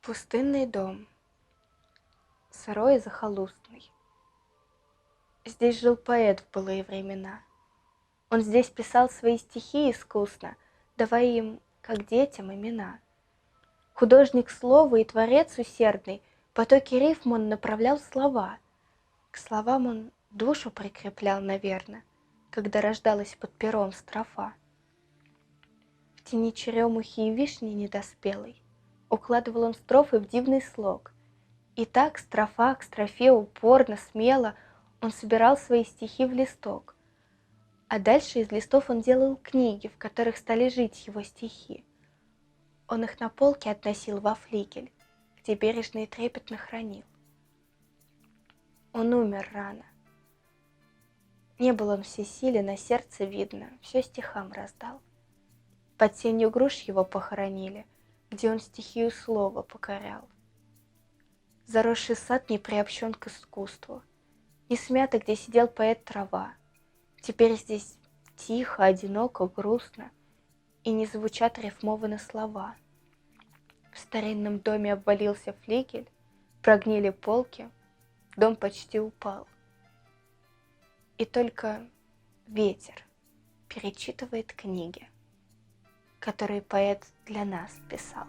Пустынный дом, сырой и захолустный. Здесь жил поэт в былые времена. Он здесь писал свои стихи искусно, давая им, как детям, имена. Художник слова и творец усердный, потоки рифм он направлял в слова. К словам он душу прикреплял, наверно, когда рождалась под пером строфа. В тени черемухи и вишни недоспелой укладывал он строфы в дивный слог. И так, строфа к строфе, упорно, смело он собирал свои стихи в листок. А дальше из листов он делал книги, в которых стали жить его стихи. Он их на полке относил во флигель, где бережно и трепетно хранил. Он умер рано. Не был он всесилен, а сердце, видно, все стихам раздал. Под сенью груш его похоронили, где он стихию слова покорял. Заросший сад не приобщен к искусству, не смята, где сидел поэт, трава. Теперь здесь тихо, одиноко, грустно, и не звучат рифмованы слова. В старинном доме обвалился флигель, прогнили полки, дом почти упал. И только ветер перечитывает книги, которые поэт для нас писал.